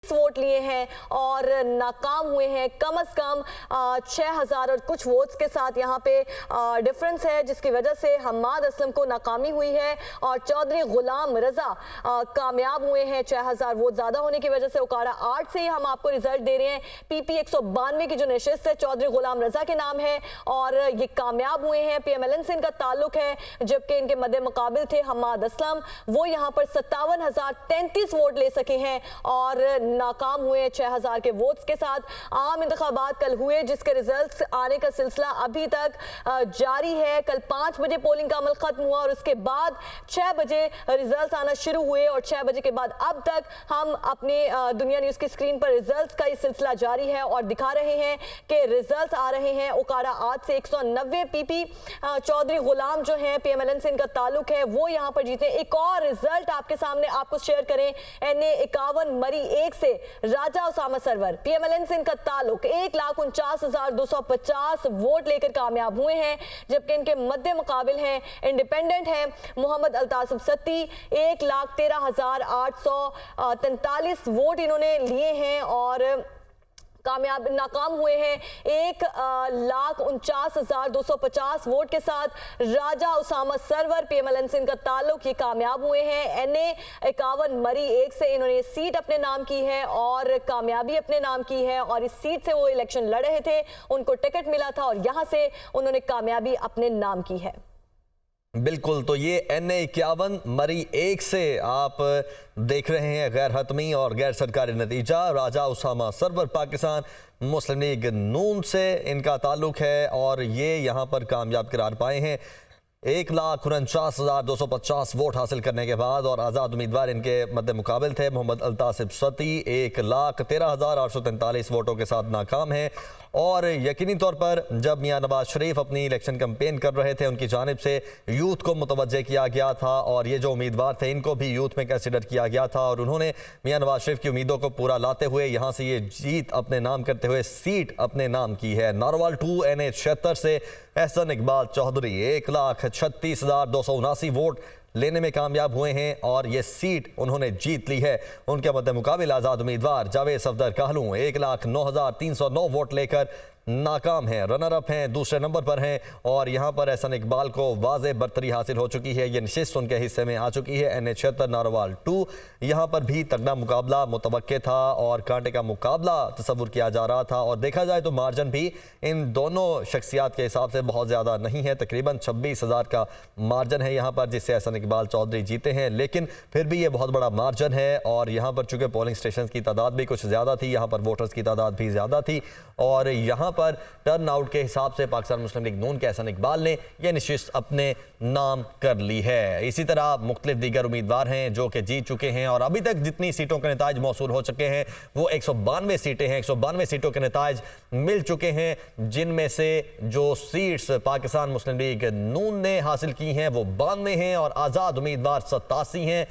Vote लिए हैं और नाकाम हुए हैं कम से कम 6000 और कुछ वोट्स के साथ। यहाँ पे डिफरेंस है जिसकी वजह से हम्माद असलम को नाकामी हुई है और चौधरी गुलाम रजा कामयाब हुए हैं 6000 वोट ज्यादा होने की वजह से। उकाड़ा 8 से ही हम आपको रिजल्ट दे रहे हैं। पीपी 192 की जो नशिस्त है चौधरी गुलाम रजा के नाम है और ये कामयाब हुए हैं। पीएमएलएन से इनका ताल्लुक है, जबकि इनके मद्दे मुकाबिल थे हम्माद असलम, वो यहाँ पर 57,033 वोट ले सके हैं और नाकाम हुए 6000 के वोट्स के साथ। आम इंतखाबात कल हुए जिसके रिजल्ट्स आने का सिलसिला अभी तक जारी है। कल 5 बजे पोलिंग का अमल खत्म हुआ और उसके बाद 6 बजे रिजल्ट्स आना शुरू हुए और 6 बजे के बाद अब तक हम अपने दुनिया न्यूज की स्क्रीन पर रिजल्ट्स का ये सिलसिला जारी है और दिखा रहे हैं कि रिजल्ट्स आ रहे हैं। उकाड़ा 8 से 190 पीपी चौधरी गुलाम जो है पीएमएलएन से इनका ताल्लुक है वो यहाँ पर जीते। एक और रिजल्ट आपके सामने आपको शेयर करें, NA 51 मरी 1 से राजा उसामा सरवर पीएमएलएन से इनका ताल्लुक 1,49,250 वोट लेकर कामयाब हुए हैं, जबकि इनके मद्दे मुकाबिल हैं इंडिपेंडेंट हैं मोहम्मद अल्तासिफ सत्ती 1,13,843 वोट इन्होंने लिए हैं और कामयाब नाकाम हुए हैं 1,49,250 वोट के साथ। राजा उसामा सरवर पीएमएलएन से इनका ताल्लुक ये कामयाब हुए हैं। NA 51 मरी 1 से इन्होंने सीट अपने नाम की है और कामयाबी अपने नाम की है और इस सीट से वो इलेक्शन लड़ रहे थे, उनको टिकट मिला था और यहां से उन्होंने कामयाबी अपने नाम की है। बिल्कुल, तो ये NA 51 मरी 1 से आप देख रहे हैं गैर हतमी और गैर सरकारी नतीजा। राजा उसामा सरवर पाकिस्तान मुस्लिम लीग नून से इनका ताल्लुक है और ये यहाँ पर कामयाब करार पाए हैं 1,49,250 वोट हासिल करने के बाद। और आज़ाद उम्मीदवार इनके मद्दे मुकाबिल थे मोहम्मद अल्तासिफ सत्ती 1,13,843 वोटों के साथ नाकाम हैं। और यकीनी तौर पर जब मियां नवाज शरीफ अपनी इलेक्शन कैंपेन कर रहे थे उनकी जानिब से यूथ को मुतवज्जे किया गया था और ये जो उम्मीदवार थे इनको भी यूथ में कंसिडर किया गया था और उन्होंने मियां नवाज शरीफ की उम्मीदों को पूरा लाते हुए यहाँ से ये जीत अपने नाम करते हुए सीट अपने नाम की है। नारोवाल 2 NA 76 से एहसन इकबाल चौधरी 1,36,279 वोट लेने में कामयाब हुए हैं और ये सीट उन्होंने जीत ली है। उनके मद्दे मुकाबिल आज़ाद उम्मीदवार जावेद सफदर कहलू 1,09,309 वोट लेकर नाकाम हैं। रनर अप हैं, दूसरे नंबर पर हैं और यहाँ पर एहसन इकबाल को वाज़े बरतरी हासिल हो चुकी है। ये नशिस्त उनके हिस्से में आ चुकी है। NA 76 नारोवाल 2 यहाँ पर भी तगड़ा मुकाबला मुतवक्के था और कांटे का मुकाबला तस्वुर किया जा रहा था और देखा जाए तो मार्जिन भी इन दोनों शख्सियात के हिसाब से बहुत ज़्यादा नहीं है। तकरीबन 26,000 का मार्जिन है यहाँ पर जिससे एहसन इकबाल चौधरी जीते हैं, लेकिन फिर भी ये बहुत बड़ा मार्जिन है। और यहाँ पर चूँकि पोलिंग स्टेशन की तादाद भी कुछ ज़्यादा थी, यहाँ पर वोटर्स की तादाद भी ज़्यादा थी और यहाँ पर टर्न आउट के हिसाब से पाकिस्तान मुस्लिम लीग नून के एहसन इकबाल ने यह नशिस्त अपने नाम कर ली है। इसी तरह मुख्तलिफ दीगर उम्मीदवार हैं जो कि जीत चुके हैं और अभी तक जितनी सीटों के नताज मौसूल हो चुके हैं वो 192 सीटें हैं। 192 सीटों के नताज मिल चुके हैं, जिनमें से जो सीट्स पाकिस्तान मुस्लिम लीग नून ने हासिल की हैं वो 92 हैं और आज़ाद उम्मीदवार 87 हैं,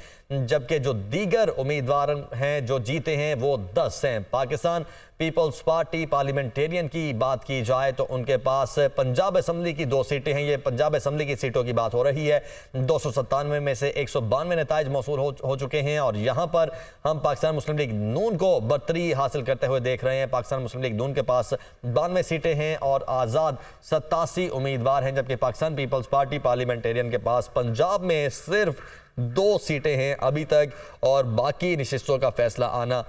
जबकि जो दीगर उम्मीदवार हैं जो जीते हैं वो 10 हैं। पाकिस्तान पीपल्स पार्टी पार्लियामेंटेरियन की बात की जाए तो उनके पास पंजाब असम्बली की 2 सीटें हैं। ये पंजाब असम्बली की सीटों की बात हो रही है। 297 में से 192 नताइज मौसूल हो चुके हैं और यहाँ पर हम पाकिस्तान मुस्लिम लीग नून को बरतरी हासिल करते हुए देख रहे हैं। पाकिस्तान मुस्लिम लीग नून के पास 92 सीटें हैं और आज़ाद 87 उम्मीदवार हैं, जबकि पाकिस्तान पीपल्स पार्टी पार्लियामेंटेरियन के पास पंजाब में सिर्फ 2 सीटें हैं अभी तक और बाकी नशिस्तों का फैसला आना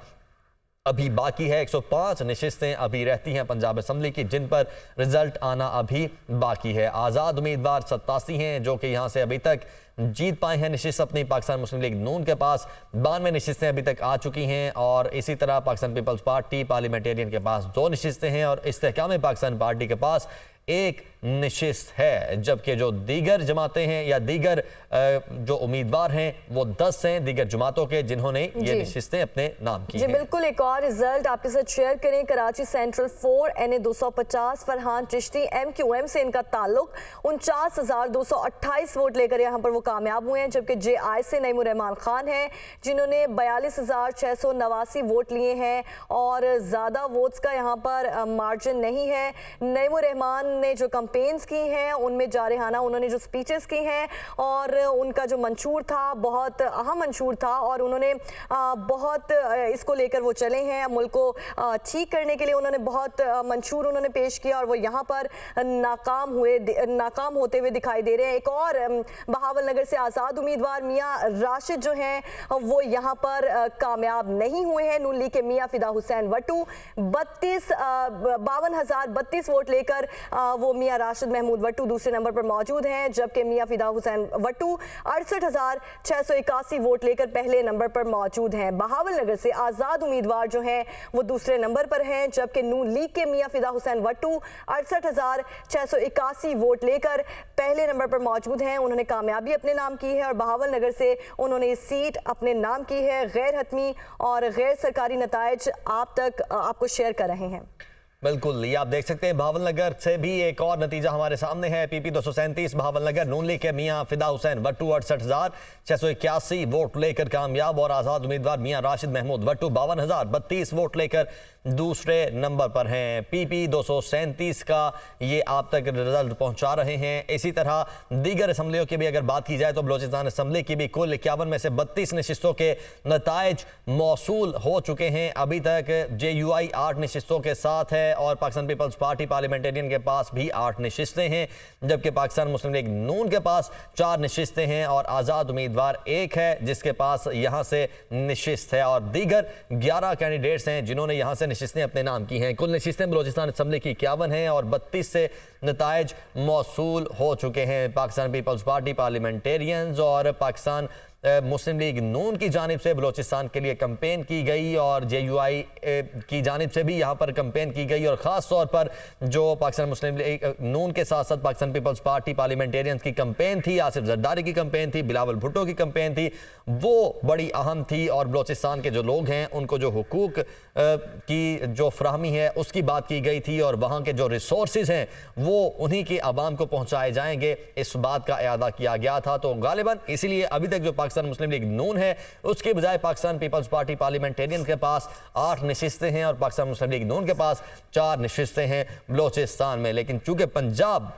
अभी बाकी है। 105 नशिस्तें अभी रहती हैं पंजाब असम्बली की, जिन पर रिजल्ट आना अभी बाकी है। आज़ाद उम्मीदवार 87 हैं जो कि यहाँ से अभी तक जीत पाए हैं नशिस्त अपनी। पाकिस्तान मुस्लिम लीग नून के पास 92 नशिस्तें अभी तक आ चुकी हैं और इसी तरह पाकिस्तान पीपल्स पार्टी पार्लियामेंटेरियन के पास 2 नशिस्तें हैं और इस्तेहकाम पाकिस्तान पार्टी के पास 1 नशिस्त है, जबकि जो दीगर जमातें हैं या दीगर जो उम्मीदवार हैं वो 10 हैं दीगर जमातों के जिन्होंने ये नशिस्तें अपने नाम की हैं। बिल्कुल, एक और रिजल्ट आपके साथ शेयर करें। Karachi central 4 NA 250 Farhan Chishti MQM से इनका ताल्लुक 49,228 वोट लेकर यहाँ पर वो कामयाब हुए हैं, जबकि JI से नईमुर रहमान खान हैं जिन्होंने 42,689 वोट लिए हैं और ज़्यादा वोट्स का यहाँ पर मार्जिन नहीं है। नईमुर रहमान ने जो कैंपेन्स की हैं उनमें जारहाना उन्होंने जो स्पीचेस की हैं और उनका जो मंशूर था बहुत अहम मंशूर था और उन्होंने बहुत इसको लेकर वो चले हैं, मुल्क को ठीक करने के लिए उन्होंने बहुत मंशूर उन्होंने पेश किया और वो यहाँ पर नाकाम होते हुए दिखाई दे रहे हैं। एक और बहावल नगर से आज़ाद उम्मीदवार मियां राशिद जो हैं वो यहाँ पर कामयाब नहीं हुए हैं। नून लीग के मियां फिदा हुसैन वट्टू 52,032 वोट लेकर वो मियां राशिद महमूद वट्टू दूसरे नंबर पर मौजूद हैं, जबकि मियां फिदा हुसैन वट्टू 68,681 वोट लेकर पहले नंबर पर मौजूद हैं। बहावल नगर से आज़ाद उम्मीदवार जो हैं वो दूसरे नंबर पर हैं, जबकि नून लीग के मियां फिदा हुसैन वट्टू 68,681 वोट लेकर पहले नंबर पर मौजूद हैं। उन्होंने कामयाबी अपने नाम की है और बहावल नगर से उन्होंने ये सीट अपने नाम की है। गैर हतमी और गैर सरकारी नताइज आप तक आपको शेयर कर रहे हैं। बिल्कुल, ये आप देख सकते हैं बहावल नगर से भी एक और नतीजा हमारे सामने है। पीपी 237 बहावल नगर नून लीग के मियां फिदा हुसैन वट्टू 68,681 वोट लेकर कामयाब और आज़ाद उम्मीदवार मियां राशिद महमूद वट्टू 52,032 वोट लेकर दूसरे नंबर पर हैं। पीपी 237 का ये आप तक रिजल्ट पहुंचा रहे हैं। इसी तरह दीगर असम्बलियों की भी अगर बात की जाए तो बलोचिस्तान असम्बली की भी कुल 51 में से 32 नशिस्तों के नताइज मौसूल हो चुके हैं। अभी तक JUI 8 नशिस्तों के साथ है और पाकिस्तान पीपल्स पार्टी पार्लियामेंटेरियन के पास भी 8 नशिस्तें हैं, जबकि पाकिस्तान मुस्लिम लीग नून के पास 4 नशिस्तें हैं और आज़ाद उम्मीदवार एक है जिसके पास यहाँ से नशिस्त है और दीगर 11 कैंडिडेट्स हैं जिन्होंने यहाँ से नशिस्तें अपने नाम की हैं। कुल नशिस्तें बलोचिस्तान असम्बली की 51 हैं और 32 से नताइज मौसूल हो चुके हैं। पाकिस्तान पीपल्स पार्टी पार्लियामेंटेरियंस और पाकिस्तान मुस्लिम लीग नून की जानिब से बलोचिस्तान के लिए कैंपेन की गई और JUI की जानिब से भी यहाँ पर कैंपेन की गई और ख़ास तौर पर जो पाकिस्तान मुस्लिम लीग नून के साथ साथ पाकिस्तान पीपल्स पार्टी पार्लियामेंटेरियंस की कैंपेन थी, आसिफ जरदारी की कैंपेन थी, बिलावल भुट्टो की कैंपेन थी, वो बड़ी अहम थी और बलोचिस्तान के जो लोग हैं उनको जो हुकूक की जो फ्राहमी है उसकी बात की गई थी और वहाँ के जो रिसोर्सेज हैं वो उन्हीं के आवाम को पहुँचाए जाएंगे, इस बात का इरादा किया गया था। तो गालिबन इसीलिए अभी तक जो पाकिस्तान मुस्लिम लीग नून है उसके बजाय पाकिस्तान पीपल्स पार्टी पार्लियामेंटेरियन के पास 8 नशिस्तें हैं और पाकिस्तान मुस्लिम लीग नून के पास 4 नशिस्तें हैं बलोचिस्तान में। लेकिन चूंकि पंजाब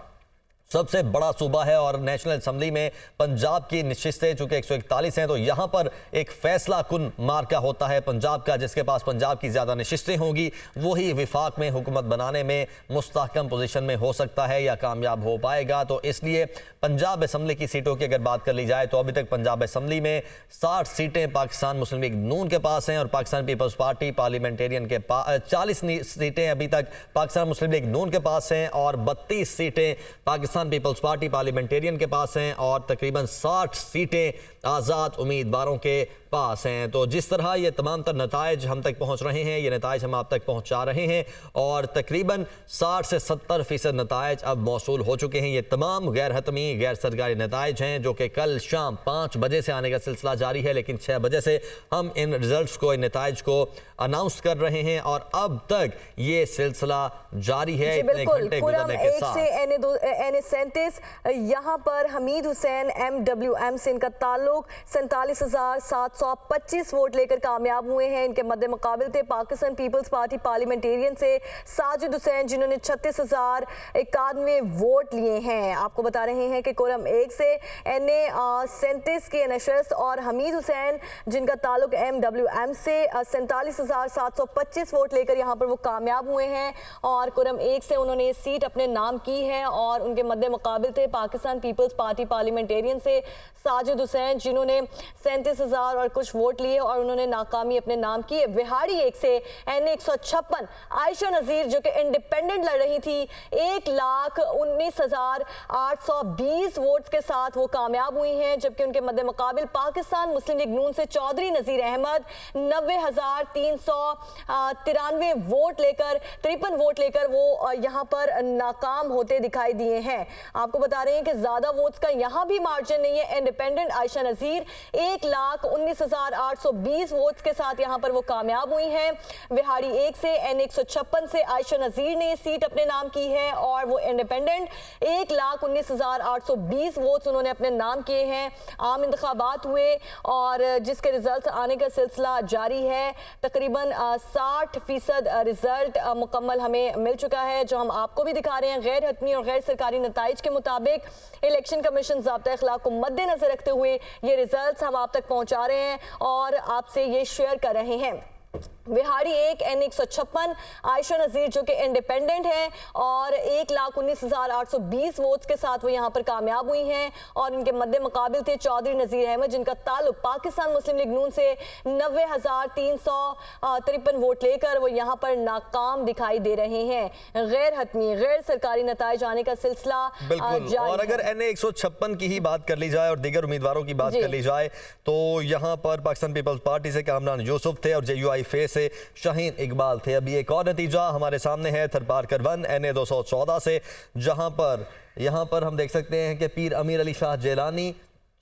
सबसे बड़ा सूबा है और नेशनल असम्बली में पंजाब की नशिस्तें चूंकि 141 हैं तो यहाँ पर एक फैसला कुन मार्का होता है पंजाब का। जिसके पास पंजाब की ज़्यादा नशिस्तें होंगी वही विफाक में हुकूमत बनाने में मुस्तहकम पोजीशन में हो सकता है या कामयाब हो पाएगा। तो इसलिए पंजाब असम्बली की सीटों की अगर बात कर ली जाए तो अभी तक पंजाब असम्बली में 60 सीटें पाकिस्तान मुस्लिम लीग नून के पास हैं और पाकिस्तान पीपल्स पार्टी पार्लियामेंटेरियन के पास 40 सीटें अभी तक पाकिस्तान मुस्लिम लीग नून के पास हैं और 32 सीटें पाकिस्तान पीपल्स पार्टी पार्लियामेंटेरियन के पास हैं और तकरीबन 60 सीटें आज़ाद उम्मीदवारों के पास हैं। तो जिस तरह ये तमाम तर नताइज हम तक पहुंच रहे हैं, ये नताइज हम आप तक पहुंचा रहे हैं और तकरीबन 60 से 70% नताइज अब मौसूल हो चुके हैं। ये तमाम गैर हतमी गैर सरकारी नताइज हैं जो कि कल शाम 5 बजे से आने का सिलसिला जारी है, लेकिन 6 बजे से हम इन रिजल्ट्स को, इन नताइज को अनाउंस कर रहे हैं और अब तक ये सिलसिला जारी है। इतने घंटे गुजरने के साथ NA37 यहाँ पर हमीद हुसैन MWM से इनका ताल्लुक 47,725 वोट लेकर कामयाब हुए हैं। इनके मद्दे मुकाबिल थे पाकिस्तान पीपल्स पार्टी पार्लियामेंटेरियन से साजिद हुसैन जिन्होंने 36,091 वोट लिए हैं। आपको बता रहे हैं कि कोरम 1 से NA37 के नशस्त और हमीद हुसैन जिनका ताल्लुक MWM से 47,725 वोट लेकर यहाँ पर वो कामयाब हुए हैं और कोरम 1 से उन्होंने सीट अपने नाम की है और उनके मद्दे मुकाबिल थे पाकिस्तान पीपल्स पार्टी पार्लियामेंटेरियन से साजिद हुसैन जिन्होंने 37,000 और कुछ वोट लिए और उन्होंने नाकामी अपने नाम की है। विहाड़ी 1 से NA156 आयशा नज़ीर जो कि इंडिपेंडेंट लड़ रही थी 1,19,820 वोट्स के साथ वो कामयाब हुई हैं, जबकि उनके मद्दे मुकाबिल पाकिस्तान मुस्लिम लीग नून से चौधरी नज़ीर अहमद 90,393 वोट लेकर 53 वोट लेकर वो यहाँ पर नाकाम होते दिखाई दिए हैं। आपको बता रहे हैं कि ज्यादा वोट्स का यहाँ भी मार्जिन नहीं है। इंडिपेंडेंट आयशा नज़ीर 1,19,000 19,820 वोट्स के साथ यहां पर वो कामयाब हुई हैं। विहाड़ी 1 से N156 से आयशा नजीर ने सीट अपने नाम की है और वो इंडिपेंडेंट 1,19,820 वोट्स उन्होंने अपने नाम किए हैं। आम इंतखाबात हुए और जिसके रिजल्ट आने का सिलसिला जारी है। तकरीबन 60% रिजल्ट मुकम्मल हमें मिल चुका है, जो हम आपको भी दिखा रहे हैं। गैर हतमी और गैर सरकारी नताइज के मुताबिक इलेक्शन कमीशन ज़ाब्ता अखलाक को मद्देनजर रखते हुए ये रिजल्ट हम आप तक पहुंचा रहे हैं और आपसे ये शेयर कर रहे हैं। विहाड़ी 1 N156 आयशा नजीर जो कि इंडिपेंडेंट है और 1,19,820 वोट्स के साथ वो यहाँ पर कामयाब हुई हैं और इनके मद्दे मुकाबिल थे चौधरी नजीर अहमद, जिनका ताल्लुक पाकिस्तान मुस्लिम लीग नून से 90,353 वोट लेकर वो यहाँ पर नाकाम दिखाई दे रहे हैं। गैर हतमी गैर सरकारी नताइज आने का सिलसिला बिल्कुल। और अगर NA156 की ही बात कर ली जाए और दीगर उम्मीदवारों की बात कर ली जाए तो यहाँ पर पाकिस्तान पीपल्स पार्टी से कामरान यूसुफ थे और JUI फे से शाहीन इकबाल थे। अभी एक और नतीजा हमारे सामने है थरपारकर 1 NA214 से, जहां पर यहां पर हम देख सकते हैं कि पीर अमीर अली शाह जेलानी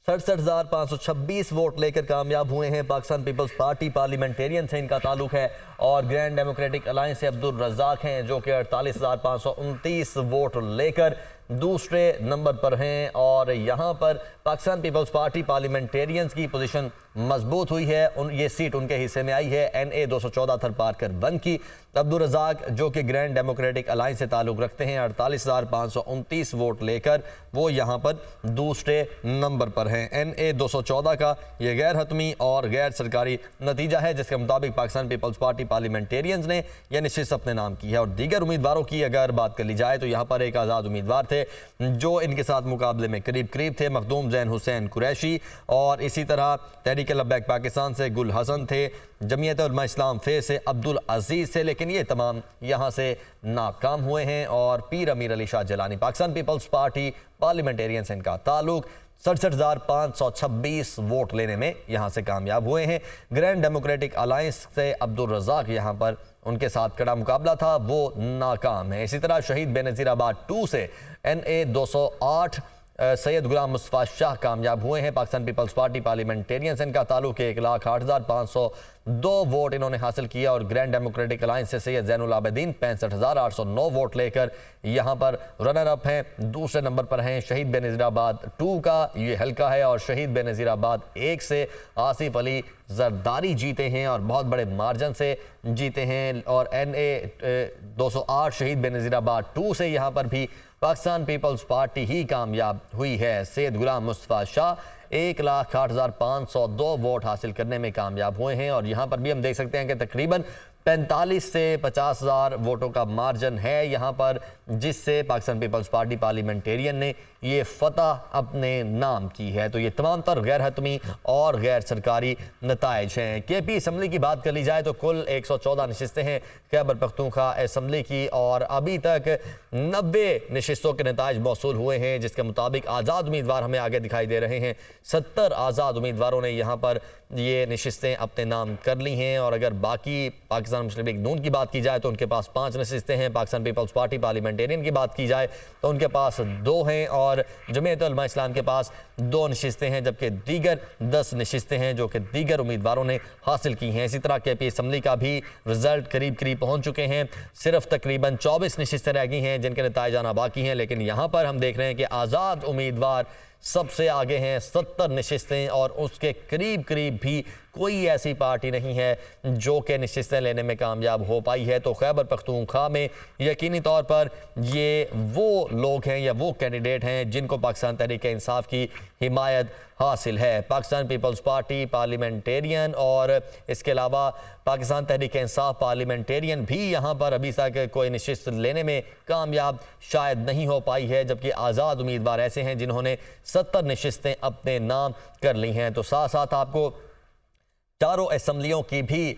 67,526 वोट लेकर कामयाब हुए हैं। पाकिस्तान पीपल्स पार्टी पार्लियामेंटेरियन से इनका ताल्लुक है और ग्रैंड डेमोक्रेटिक अलायंस से अब्दुल रज़ाक हैं जो कि 48,529 वोट लेकर दूसरे नंबर पर हैं। और यहाँ पर पाकिस्तान पीपल्स पार्टी पार्लियामेंटेरियंस की पोजीशन मजबूत हुई है। ये सीट उनके हिस्से में आई है NA214 थरपारकर 1 की। अब्दुल रज़ाक जो कि ग्रैंड डेमोक्रेटिक अलायंस से ताल्लुक़ रखते हैं 48,529 वोट लेकर वो यहाँ पर दूसरे नंबर पर हैं। NA214 का ये गैर हतमी और गैर सरकारी नतीजा है जिसके मुताबिक पाकिस्तान पीपल्स पार्टी पार्लियामेंटेरियंस ने यह निश्चित अपने नाम की है। और दीगर उम्मीदवारों की अगर बात कर ली जाए तो यहाँ पर एक आज़ाद उम्मीदवार थे जो इनके साथ मुकाबले में करीब करीब थे, मखदूम जैन हुसैन कुरैशी। और इसी तरह तहरीक लब्बैक पाकिस्तान से गुल हसन थे, जमीयत उलमा इस्लाम फे से अब्दुल अजीज से, लेकिन ये तमाम यहाँ से नाकाम हुए हैं। और Pir Amir Ali Shah Jilani Pakistan Peoples Party Parliamentarian से इनका ताल्लुक 67,526 वोट लेने में यहाँ से कामयाब हुए हैं। ग्रैंड डेमोक्रेटिक अलायंस से अब्दुल रज़ाक यहाँ पर उनके साथ कड़ा मुकाबला था, वो नाकाम है। इसी तरह शहीद बेनज़ीराबाद 2 से NA208 सैयद गुलाम मुस्तफ़ा शाह कामयाब हुए हैं। पाकिस्तान पीपल्स पार्टी पार्लियामेंटेरियन से इनका ताल्लुक 1,08,502 वोट इन्होंने हासिल किया। और ग्रैंड डेमोक्रेटिक अलायंस से सैयद ज़ैनुल आबिदीन 65,809 वोट लेकर यहाँ पर रनर अप हैं। दूसरे नंबर पर हैं शहीद बेनज़ीराबाद 2 का ये हल्का है और शहीद बेनज़ीराबाद 1 से आसिफ अली जरदारी जीते हैं और बहुत बड़े मार्जिन से जीते हैं। और NA208 शहीद बेनज़ीराबाद 2 से यहाँ पर भी पाकिस्तान पीपल्स पार्टी ही कामयाब हुई है। सैयद गुलाम मुस्तफ़ा शाह 1,08,502 वोट हासिल करने में कामयाब हुए हैं। और यहाँ पर भी हम देख सकते हैं कि तकरीबन 45 से 50,000 वोटों का मार्जिन है यहाँ पर, जिससे पाकिस्तान पीपल्स पार्टी पार्लियामेंटेरियन ने ये फतह अपने नाम की है। तो ये तमाम तर गैर हतमी और गैर सरकारी नताइज हैं। KP असम्बली की बात कर ली जाए तो कुल 114 नशिस्तें हैं खैबर पख्तूनख्वा असम्बली की और अभी तक 90 नशिस्तों के नताइज मौसूल हुए हैं, जिसके मुताबिक आज़ाद उम्मीदवार हमें आगे दिखाई दे रहे हैं। 70 आज़ाद उम्मीदवारों ने यहाँ पर ये नशिस्तें अपने नाम कर ली हैं। और अगर बाकी पाकिस्तान मुस्लिम लीग नून की बात की जाए तो उनके पास 5 नशिस्तें हैं। पाकिस्तान पीपल्स पार्टी पार्लियामेंटेरियन की बात की जाए तो उनके पास 2 हैं और जमीयत उलमा इस्लाम के पास 2 नशिस्तें हैं, जबकि दीगर 10 नशिस्तें हैं जो कि दीगर उम्मीदवारों ने हासिल की हैं। इसी तरह KP असम्बली का भी रिजल्ट करीब करीब पहुंच चुके हैं। सिर्फ तकरीबन 24 नशिस्तें रह गई हैं जिनके नताइज आना बाकी हैं, लेकिन यहाँ पर हम देख रहे हैं कि आज़ाद उम्मीदवार सबसे आगे हैं 70 नशिस्तें और उसके करीब करीब भी कोई ऐसी पार्टी नहीं है जो कि नशिस्तें लेने में कामयाब हो पाई है। तो खैबर पख्तूनख्वा में यकीनी तौर पर ये वो लोग हैं या वो कैंडिडेट हैं जिनको पाकिस्तान तहरीक इंसाफ की हिमायत हासिल है। पाकिस्तान पीपल्स पार्टी पार्लियामेंटेरियन और इसके अलावा पाकिस्तान तहरीक इंसाफ पार्लियामेंटेरियन भी यहाँ पर अभी तक कोई नशिस्त लेने में कामयाब शायद नहीं हो पाई है, जबकि आज़ाद उम्मीदवार ऐसे हैं जिन्होंने 70 नशिस्तें अपने नाम कर ली हैं। तो साथ साथ आपको चारों असम्बलियों की भी